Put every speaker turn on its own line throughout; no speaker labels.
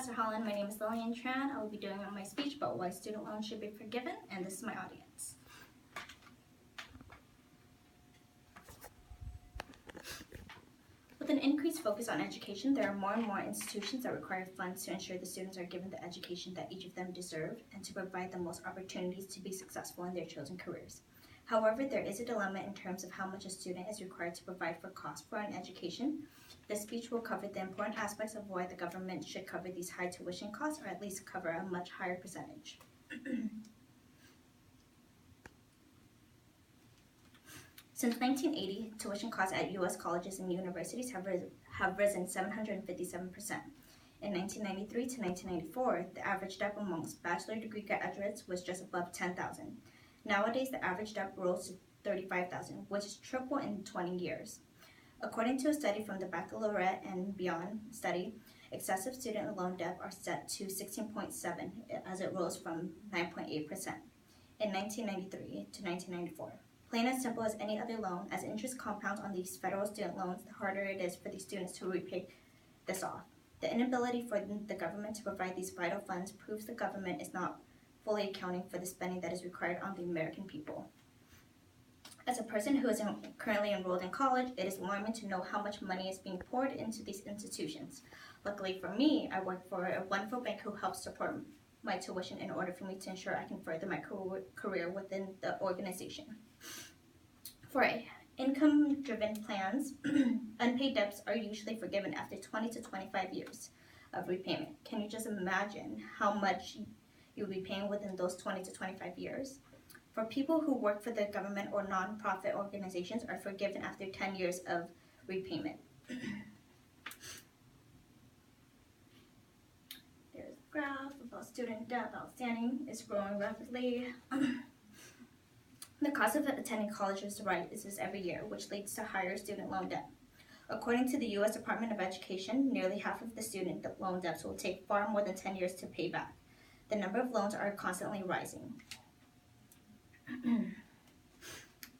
Professor Holland. My name is Lillian Tran. I will be doing my speech about why student loans should be forgiven, and this is my audience. With an increased focus on education, there are more and more institutions that require funds to ensure the students are given the education that each of them deserve and to provide the most opportunities to be successful in their chosen careers. However, there is a dilemma in terms of how much a student is required to provide for costs for an education. This speech will cover the important aspects of why the government should cover these high tuition costs, or at least cover a much higher percentage. Since 1980, tuition costs at U.S. colleges and universities have risen 757%. In 1993 to 1994, the average debt amongst bachelor degree graduates was just above $10,000. Nowadays, the average debt rose to $35,000, which is triple in 20 years. According to a study from the Baccalaureate and Beyond study, excessive student loan debt are set to 16.7% as it rose from 9.8% in 1993 to 1994. Plain as simple as any other loan, as interest compounds on these federal student loans, the harder it is for these students to repay this off. The inability for the government to provide these vital funds proves the government is not fully accounting for the spending that is required on the American people. As a person who is currently enrolled in college, it is alarming to know how much money is being poured into these institutions. Luckily for me, I work for a wonderful bank who helps support my tuition in order for me to ensure I can further my career within the organization. For income-driven plans, unpaid debts are usually forgiven after 20 to 25 years of repayment. Can you just imagine how much you'll be paying within those 20 to 25 years? For people who work for the government or non-profit organizations are forgiven after 10 years of repayment. There's a graph about student debt outstanding is growing rapidly. The cost of attending college rises every year, which leads to higher student loan debt. According to the U.S. Department of Education, nearly half of the student loan debts will take far more than 10 years to pay back. The number of loans are constantly rising.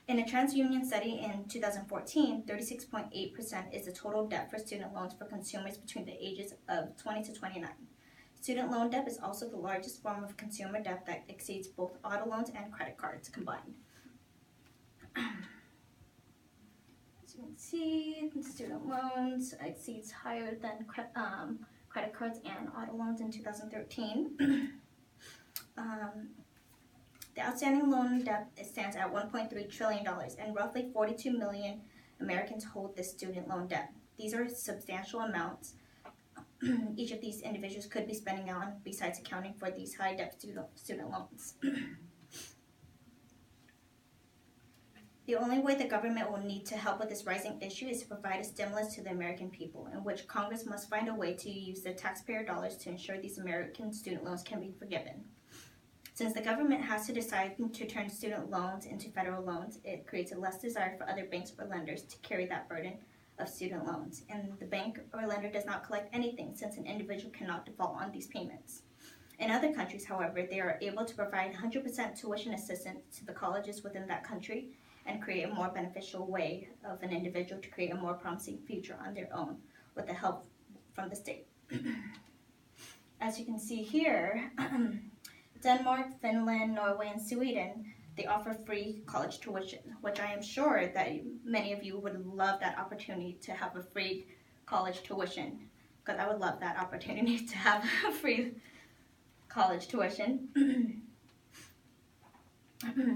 In a TransUnion study in 2014, 36.8% is the total debt for student loans for consumers between the ages of 20 to 29. Student loan debt is also the largest form of consumer debt that exceeds both auto loans and credit cards combined. As you can see, student loans exceeds higher than credit cards and auto loans in 2013. The outstanding loan debt stands at $1.3 trillion, and roughly 42 million Americans hold this student loan debt. These are substantial amounts each of these individuals could be spending on besides accounting for these high debt student loans. The only way the government will need to help with this rising issue is to provide a stimulus to the American people, in which Congress must find a way to use the taxpayer dollars to ensure these American student loans can be forgiven. Since the government has to decide to turn student loans into federal loans, it creates a less desire for other banks or lenders to carry that burden of student loans, and the bank or lender does not collect anything since an individual cannot default on these payments. In other countries, however, they are able to provide 100% tuition assistance to the colleges within that country and create a more beneficial way of an individual to create a more promising future on their own with the help from the state. As you can see here, Denmark, Finland, Norway, and Sweden, they offer free college tuition, which I am sure that many of you would love that opportunity to have a free college tuition, because I would love that opportunity to have a free college tuition.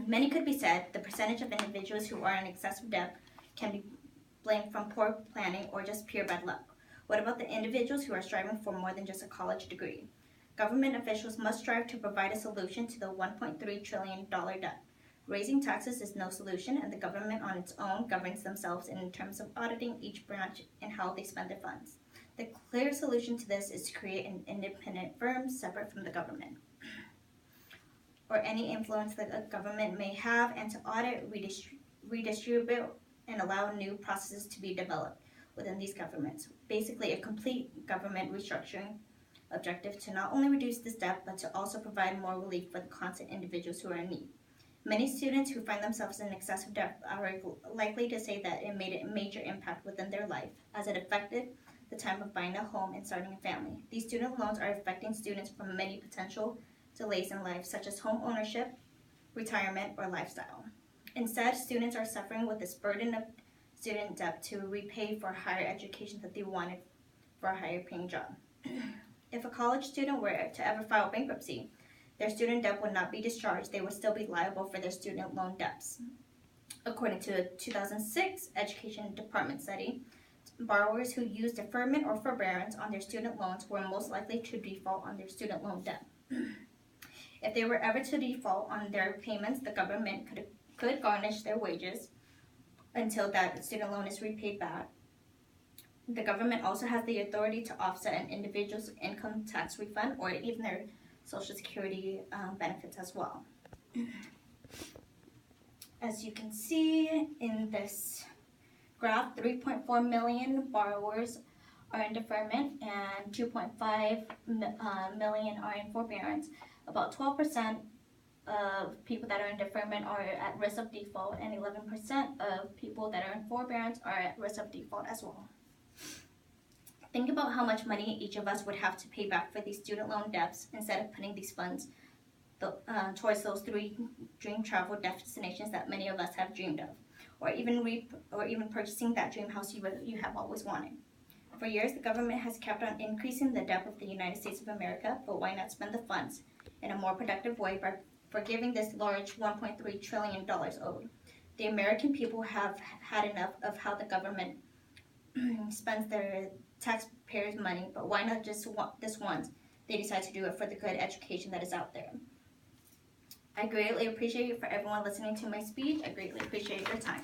Many could be said, the percentage of individuals who are in excessive debt can be blamed from poor planning or just pure bad luck. What about the individuals who are striving for more than just a college degree? Government officials must strive to provide a solution to the $1.3 trillion debt. Raising taxes is no solution, and the government on its own governs themselves in terms of auditing each branch and how they spend their funds. The clear solution to this is to create an independent firm separate from the government, or any influence that the government may have, and to audit, redistribute, and allow new processes to be developed within these governments. Basically, a complete government restructuring objective to not only reduce this debt, but to also provide more relief for the constant individuals who are in need. Many students who find themselves in excessive debt are likely to say that it made a major impact within their life, as it affected the time of buying a home and starting a family. These student loans are affecting students from many potential delays in life, such as home ownership, retirement, or lifestyle. Instead, students are suffering with this burden of student debt to repay for higher education that they wanted for a higher paying job. If a college student were to ever file bankruptcy, their student debt would not be discharged. They would still be liable for their student loan debts. According to a 2006 Education Department study, borrowers who used deferment or forbearance on their student loans were most likely to default on their student loan debt. If they were ever to default on their payments, the government could garnish their wages until that student loan is repaid back. The government also has the authority to offset an individual's income tax refund or even their Social Security benefits as well. As you can see in this graph, 3.4 million borrowers are in deferment and 2.5 million are in forbearance. About 12% of people that are in deferment are at risk of default, and 11% of people that are in forbearance are at risk of default as well. Think about how much money each of us would have to pay back for these student loan debts instead of putting these funds towards those 3 dream travel destinations that many of us have dreamed of, or even purchasing that dream house you have always wanted. For years, the government has kept on increasing the debt of the United States of America, but why not spend the funds in a more productive way by forgiving this large $1.3 trillion owed? The American people have had enough of how the government spends their taxpayers' money, but why not just this once they decide to do it for the good education that is out there? I greatly appreciate you for everyone listening to my speech. I greatly appreciate your time.